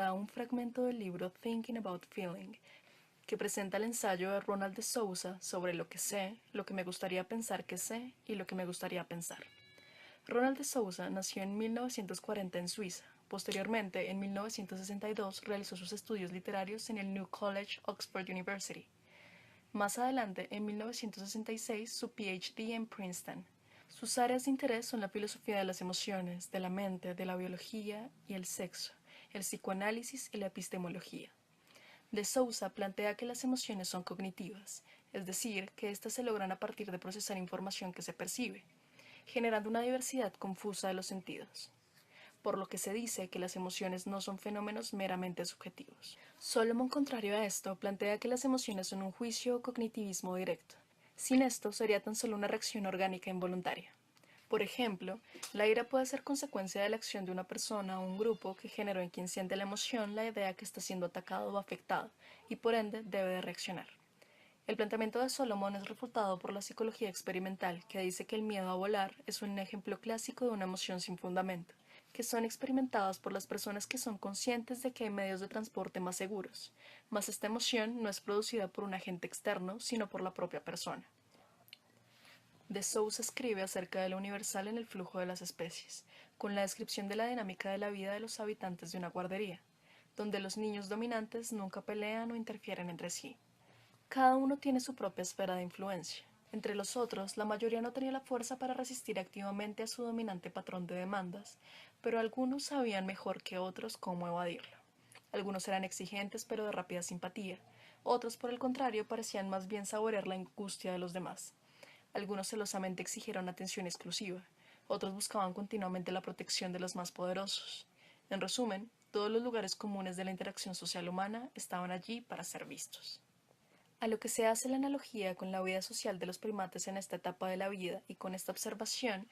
da un fragmento del libro Thinking About Feeling, que presenta el ensayo de Ronald de Souza sobre lo que sé, lo que me gustaría pensar que sé y lo que me gustaría pensar. Ronald de Souza nació en 1940 en Suiza. Posteriormente, en 1962, realizó sus estudios literarios en el New College, Oxford University. Más adelante, en 1966, su PhD en Princeton. Sus áreas de interés son la filosofía de las emociones, de la mente, de la biología y el sexo, el psicoanálisis y la epistemología. De Souza plantea que las emociones son cognitivas, es decir, que éstas se logran a partir de procesar información que se percibe, generando una diversidad confusa de los sentidos, por lo que se dice que las emociones no son fenómenos meramente subjetivos. Solomon, contrario a esto, plantea que las emociones son un juicio o cognitivismo directo. Sin esto, sería tan solo una reacción orgánica involuntaria. Por ejemplo, la ira puede ser consecuencia de la acción de una persona o un grupo que generó en quien siente la emoción la idea que está siendo atacado o afectado, y por ende debe de reaccionar. El planteamiento de Solomon es refutado por la psicología experimental, que dice que el miedo a volar es un ejemplo clásico de una emoción sin fundamento, que son experimentadas por las personas que son conscientes de que hay medios de transporte más seguros, mas esta emoción no es producida por un agente externo, sino por la propia persona. De Souza escribe acerca de lo universal en el flujo de las especies, con la descripción de la dinámica de la vida de los habitantes de una guardería, donde los niños dominantes nunca pelean o interfieren entre sí. Cada uno tiene su propia esfera de influencia. Entre los otros, la mayoría no tenía la fuerza para resistir activamente a su dominante patrón de demandas, pero algunos sabían mejor que otros cómo evadirlo. Algunos eran exigentes pero de rápida simpatía, otros por el contrario parecían más bien saborear la angustia de los demás. Algunos celosamente exigieron atención exclusiva, otros buscaban continuamente la protección de los más poderosos. En resumen, todos los lugares comunes de la interacción social humana estaban allí para ser vistos. A lo que se hace la analogía con la vida social de los primates en esta etapa de la vida, y con esta observación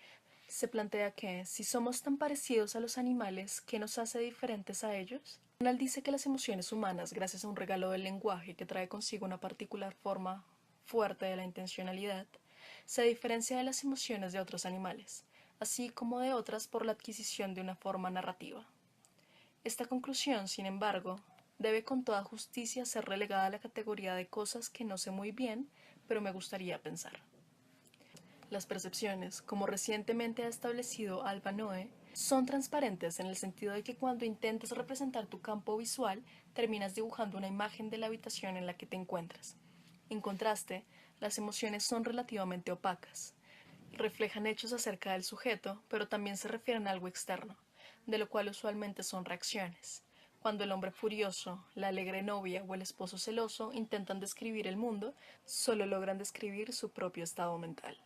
se plantea que, si somos tan parecidos a los animales, ¿qué nos hace diferentes a ellos? Donald dice que las emociones humanas, gracias a un regalo del lenguaje que trae consigo una particular forma fuerte de la intencionalidad, se diferencia de las emociones de otros animales, así como de otras por la adquisición de una forma narrativa. Esta conclusión, sin embargo, debe con toda justicia ser relegada a la categoría de cosas que no sé muy bien, pero me gustaría pensar. Las percepciones, como recientemente ha establecido Alba Noe, son transparentes en el sentido de que cuando intentas representar tu campo visual, terminas dibujando una imagen de la habitación en la que te encuentras. En contraste, las emociones son relativamente opacas. Reflejan hechos acerca del sujeto, pero también se refieren a algo externo, de lo cual usualmente son reacciones. Cuando el hombre furioso, la alegre novia o el esposo celoso intentan describir el mundo, solo logran describir su propio estado mental.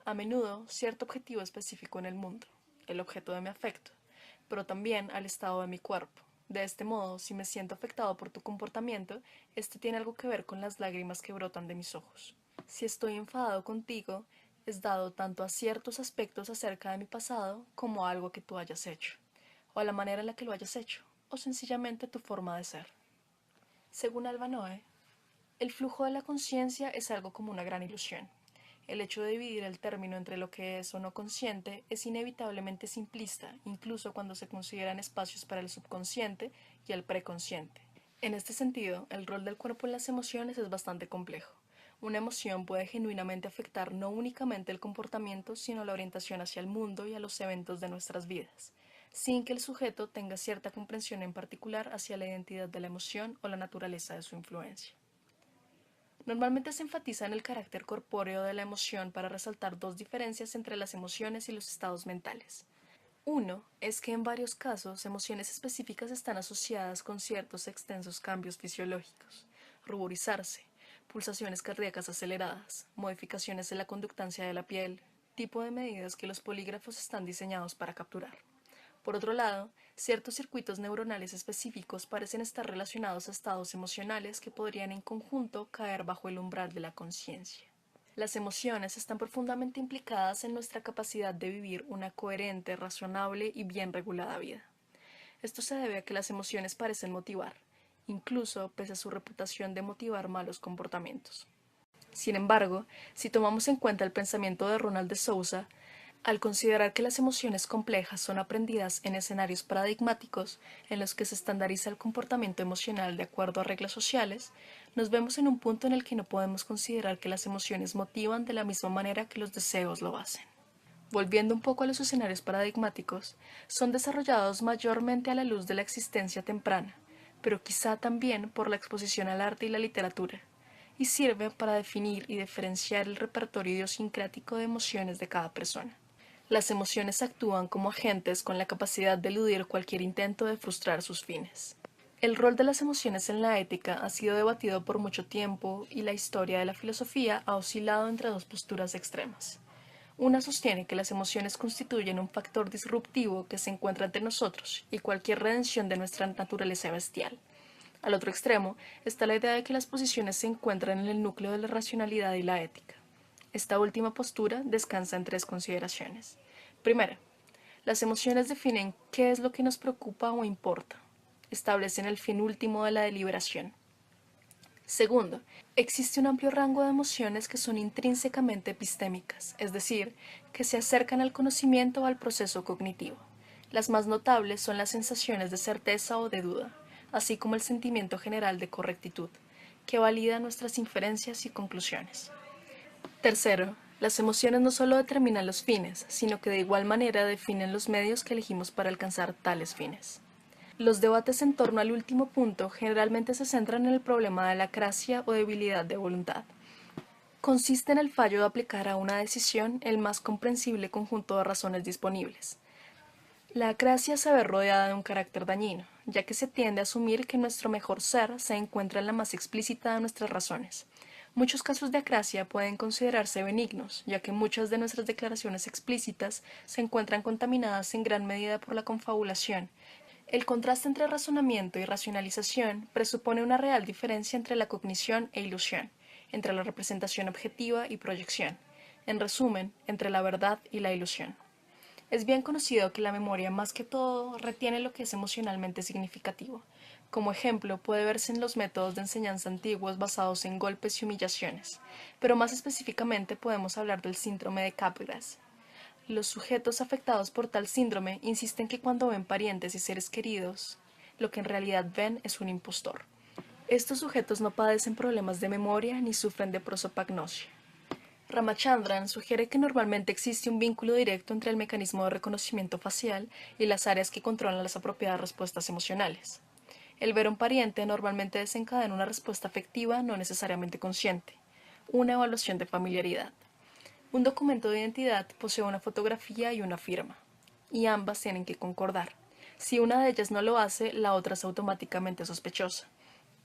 A menudo, cierto objetivo específico en el mundo, el objeto de mi afecto, pero también al estado de mi cuerpo. De este modo, si me siento afectado por tu comportamiento, este tiene algo que ver con las lágrimas que brotan de mis ojos. Si estoy enfadado contigo, es dado tanto a ciertos aspectos acerca de mi pasado como a algo que tú hayas hecho, o a la manera en la que lo hayas hecho, o sencillamente tu forma de ser. Según Alba Noe, el flujo de la conciencia es algo como una gran ilusión. El hecho de dividir el término entre lo que es o no consciente es inevitablemente simplista, incluso cuando se consideran espacios para el subconsciente y el preconsciente. En este sentido, el rol del cuerpo en las emociones es bastante complejo. Una emoción puede genuinamente afectar no únicamente el comportamiento, sino la orientación hacia el mundo y a los eventos de nuestras vidas, sin que el sujeto tenga cierta comprensión en particular hacia la identidad de la emoción o la naturaleza de su influencia. Normalmente se enfatiza en el carácter corpóreo de la emoción para resaltar dos diferencias entre las emociones y los estados mentales. Uno es que en varios casos emociones específicas están asociadas con ciertos extensos cambios fisiológicos: ruborizarse, pulsaciones cardíacas aceleradas, modificaciones en la conductancia de la piel, tipo de medidas que los polígrafos están diseñados para capturar. Por otro lado, ciertos circuitos neuronales específicos parecen estar relacionados a estados emocionales que podrían en conjunto caer bajo el umbral de la conciencia. Las emociones están profundamente implicadas en nuestra capacidad de vivir una coherente, razonable y bien regulada vida. Esto se debe a que las emociones parecen motivar, incluso pese a su reputación de motivar malos comportamientos. Sin embargo, si tomamos en cuenta el pensamiento de Ronald de Souza, Al considerar que las emociones complejas son aprendidas en escenarios paradigmáticos en los que se estandariza el comportamiento emocional de acuerdo a reglas sociales, nos vemos en un punto en el que no podemos considerar que las emociones motivan de la misma manera que los deseos lo hacen. Volviendo un poco a los escenarios paradigmáticos, son desarrollados mayormente a la luz de la existencia temprana, pero quizá también por la exposición al arte y la literatura, y sirven para definir y diferenciar el repertorio idiosincrático de emociones de cada persona. Las emociones actúan como agentes con la capacidad de eludir cualquier intento de frustrar sus fines. El rol de las emociones en la ética ha sido debatido por mucho tiempo y la historia de la filosofía ha oscilado entre dos posturas extremas. Una sostiene que las emociones constituyen un factor disruptivo que se encuentra entre nosotros y cualquier redención de nuestra naturaleza bestial. Al otro extremo está la idea de que las posiciones se encuentran en el núcleo de la racionalidad y la ética. Esta última postura descansa en tres consideraciones. Primera, las emociones definen qué es lo que nos preocupa o importa. Establecen el fin último de la deliberación. Segundo, existe un amplio rango de emociones que son intrínsecamente epistémicas, es decir, que se acercan al conocimiento o al proceso cognitivo. Las más notables son las sensaciones de certeza o de duda, así como el sentimiento general de correctitud, que valida nuestras inferencias y conclusiones. Tercero, las emociones no solo determinan los fines, sino que de igual manera definen los medios que elegimos para alcanzar tales fines. Los debates en torno al último punto generalmente se centran en el problema de la acrasia o debilidad de voluntad. Consiste en el fallo de aplicar a una decisión el más comprensible conjunto de razones disponibles. La acrasia se ve rodeada de un carácter dañino, ya que se tiende a asumir que nuestro mejor ser se encuentra en la más explícita de nuestras razones. Muchos casos de acrasia pueden considerarse benignos, ya que muchas de nuestras declaraciones explícitas se encuentran contaminadas en gran medida por la confabulación. El contraste entre razonamiento y racionalización presupone una real diferencia entre la cognición e ilusión, entre la representación objetiva y proyección, en resumen, entre la verdad y la ilusión. Es bien conocido que la memoria, más que todo, retiene lo que es emocionalmente significativo. Como ejemplo, puede verse en los métodos de enseñanza antiguos basados en golpes y humillaciones, pero más específicamente podemos hablar del síndrome de Capgras. Los sujetos afectados por tal síndrome insisten que cuando ven parientes y seres queridos, lo que en realidad ven es un impostor. Estos sujetos no padecen problemas de memoria ni sufren de prosopagnosia. Ramachandran sugiere que normalmente existe un vínculo directo entre el mecanismo de reconocimiento facial y las áreas que controlan las apropiadas respuestas emocionales. El ver a un pariente normalmente desencadena una respuesta afectiva no necesariamente consciente, una evaluación de familiaridad. Un documento de identidad posee una fotografía y una firma, y ambas tienen que concordar. Si una de ellas no lo hace, la otra es automáticamente sospechosa.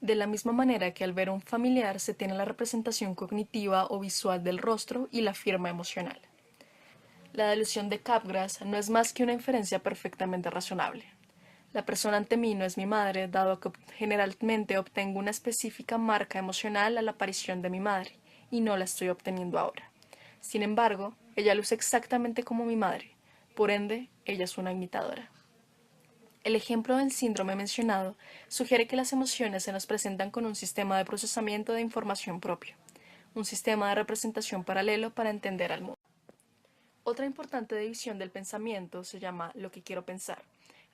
De la misma manera que al ver a un familiar se tiene la representación cognitiva o visual del rostro y la firma emocional. La delusión de Capgras no es más que una inferencia perfectamente razonable. La persona ante mí no es mi madre, dado que generalmente obtengo una específica marca emocional a la aparición de mi madre, y no la estoy obteniendo ahora. Sin embargo, ella luce exactamente como mi madre, por ende, ella es una imitadora. El ejemplo del síndrome mencionado sugiere que las emociones se nos presentan con un sistema de procesamiento de información propio, un sistema de representación paralelo para entender al mundo. Otra importante división del pensamiento se llama lo que quiero pensar.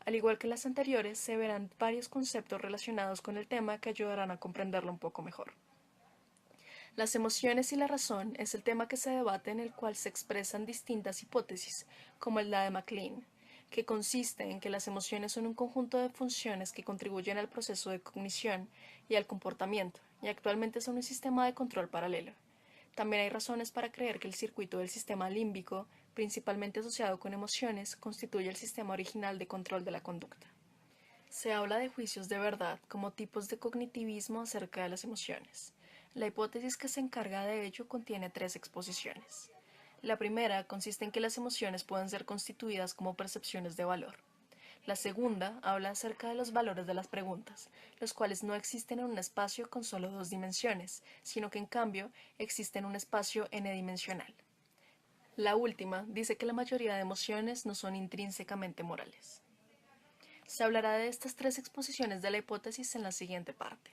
Al igual que las anteriores, se verán varios conceptos relacionados con el tema que ayudarán a comprenderlo un poco mejor. Las emociones y la razón es el tema que se debate en el cual se expresan distintas hipótesis, como la de MacLean, que consiste en que las emociones son un conjunto de funciones que contribuyen al proceso de cognición y al comportamiento, y actualmente son un sistema de control paralelo. También hay razones para creer que el circuito del sistema límbico, principalmente asociado con emociones, constituye el sistema original de control de la conducta. Se habla de juicios de verdad como tipos de cognitivismo acerca de las emociones. La hipótesis que se encarga de ello contiene tres exposiciones. La primera consiste en que las emociones pueden ser constituidas como percepciones de valor. La segunda habla acerca de los valores de las preguntas, los cuales no existen en un espacio con solo dos dimensiones, sino que en cambio existen en un espacio n-dimensional. La última dice que la mayoría de emociones no son intrínsecamente morales. Se hablará de estas tres exposiciones de la hipótesis en la siguiente parte.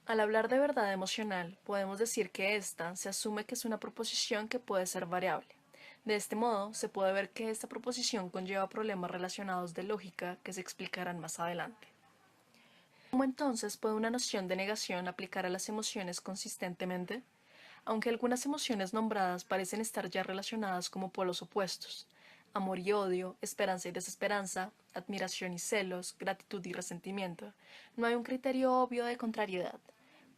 Al hablar de verdad emocional, podemos decir que ésta se asume que es una proposición que puede ser variable. De este modo, se puede ver que esta proposición conlleva problemas relacionados de lógica que se explicarán más adelante. ¿Cómo entonces puede una noción de negación aplicar a las emociones consistentemente? Aunque algunas emociones nombradas parecen estar ya relacionadas como polos opuestos, amor y odio, esperanza y desesperanza, admiración y celos, gratitud y resentimiento, no hay un criterio obvio de contrariedad.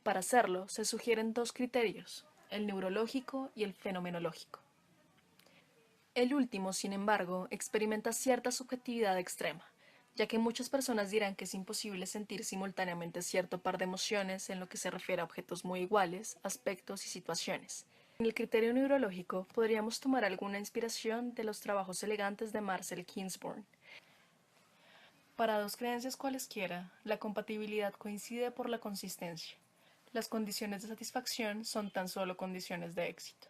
Para hacerlo, se sugieren dos criterios, el neurológico y el fenomenológico. El último, sin embargo, experimenta cierta subjetividad extrema, ya que muchas personas dirán que es imposible sentir simultáneamente cierto par de emociones en lo que se refiere a objetos muy iguales, aspectos y situaciones. En el criterio neurológico podríamos tomar alguna inspiración de los trabajos elegantes de Marcel Ginsborn. Para dos creencias cualesquiera, la compatibilidad coincide por la consistencia. Las condiciones de satisfacción son tan solo condiciones de éxito.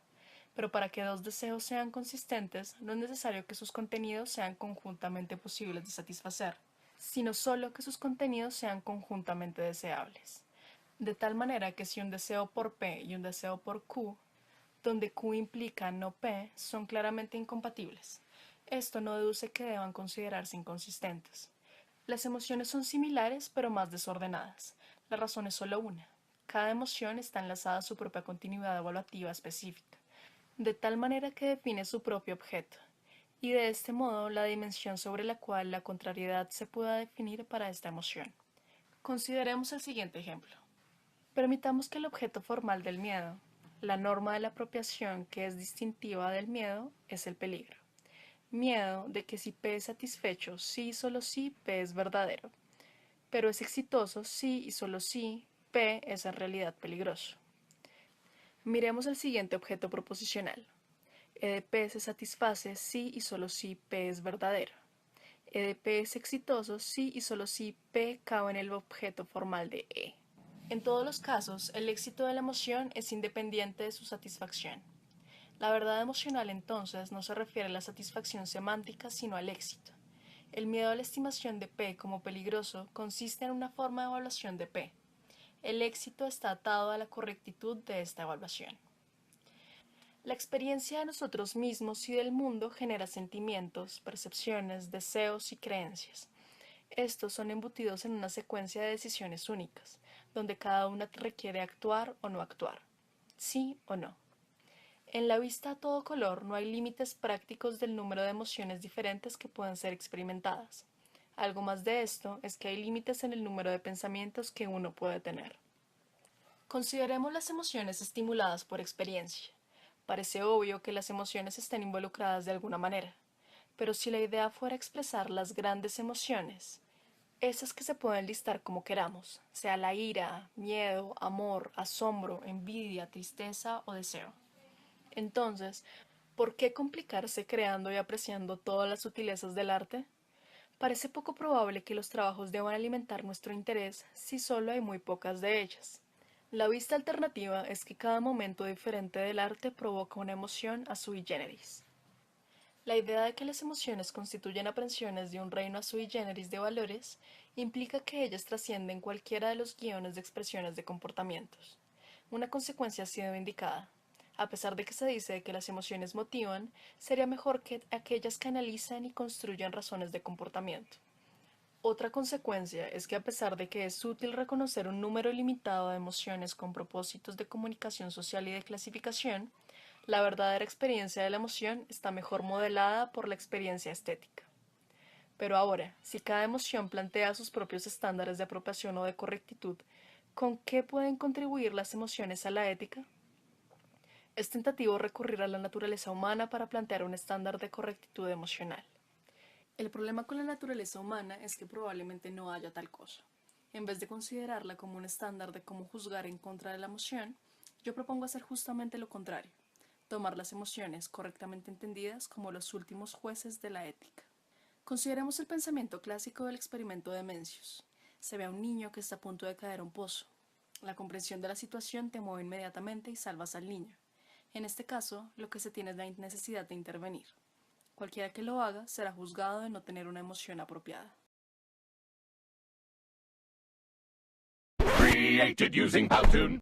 Pero para que dos deseos sean consistentes, no es necesario que sus contenidos sean conjuntamente posibles de satisfacer, sino solo que sus contenidos sean conjuntamente deseables. De tal manera que si un deseo por P y un deseo por Q, donde Q implica no P, son claramente incompatibles. Esto no deduce que deban considerarse inconsistentes. Las emociones son similares pero más desordenadas. La razón es solo una. Cada emoción está enlazada a su propia continuidad evaluativa específica, de tal manera que define su propio objeto, y de este modo la dimensión sobre la cual la contrariedad se pueda definir para esta emoción. Consideremos el siguiente ejemplo. Permitamos que el objeto formal del miedo, la norma de la apropiación que es distintiva del miedo, es el peligro. Miedo de que si P es satisfecho, sí y solo si P es verdadero, pero es exitoso si y solo si P es en realidad peligroso. Miremos el siguiente objeto proposicional. E de P se satisface si y solo si P es verdadero. E de P es exitoso si y solo si P cabe en el objeto formal de E. En todos los casos, el éxito de la emoción es independiente de su satisfacción. La verdad emocional entonces no se refiere a la satisfacción semántica sino al éxito. El miedo a la estimación de P como peligroso consiste en una forma de evaluación de P. El éxito está atado a la correctitud de esta evaluación. La experiencia de nosotros mismos y del mundo genera sentimientos, percepciones, deseos y creencias. Estos son embutidos en una secuencia de decisiones únicas, donde cada una requiere actuar o no actuar, sí o no. En la vista a todo color no hay límites prácticos del número de emociones diferentes que pueden ser experimentadas. Algo más de esto es que hay límites en el número de pensamientos que uno puede tener. Consideremos las emociones estimuladas por experiencia. Parece obvio que las emociones estén involucradas de alguna manera, pero si la idea fuera expresar las grandes emociones, esas que se pueden listar como queramos, sea la ira, miedo, amor, asombro, envidia, tristeza o deseo. Entonces, ¿por qué complicarse creando y apreciando todas las sutilezas del arte? Parece poco probable que los trabajos deban alimentar nuestro interés si solo hay muy pocas de ellas. La vista alternativa es que cada momento diferente del arte provoca una emoción a sui generis. La idea de que las emociones constituyen aprensiones de un reino a sui generis de valores implica que ellas trascienden cualquiera de los guiones de expresiones de comportamientos. Una consecuencia ha sido indicada. A pesar de que se dice que las emociones motivan, sería mejor que aquellas que analizan y construyan razones de comportamiento. Otra consecuencia es que a pesar de que es útil reconocer un número limitado de emociones con propósitos de comunicación social y de clasificación, la verdadera experiencia de la emoción está mejor modelada por la experiencia estética. Pero ahora, si cada emoción plantea sus propios estándares de apropiación o de correctitud, ¿con qué pueden contribuir las emociones a la ética? Es tentativo recurrir a la naturaleza humana para plantear un estándar de correctitud emocional. El problema con la naturaleza humana es que probablemente no haya tal cosa. En vez de considerarla como un estándar de cómo juzgar en contra de la emoción, yo propongo hacer justamente lo contrario, tomar las emociones correctamente entendidas como los últimos jueces de la ética. Consideremos el pensamiento clásico del experimento de Mencius. Se ve a un niño que está a punto de caer a un pozo. La comprensión de la situación te mueve inmediatamente y salvas al niño. En este caso, lo que se tiene es la necesidad de intervenir. Cualquiera que lo haga será juzgado de no tener una emoción apropiada. Created using Powtoon.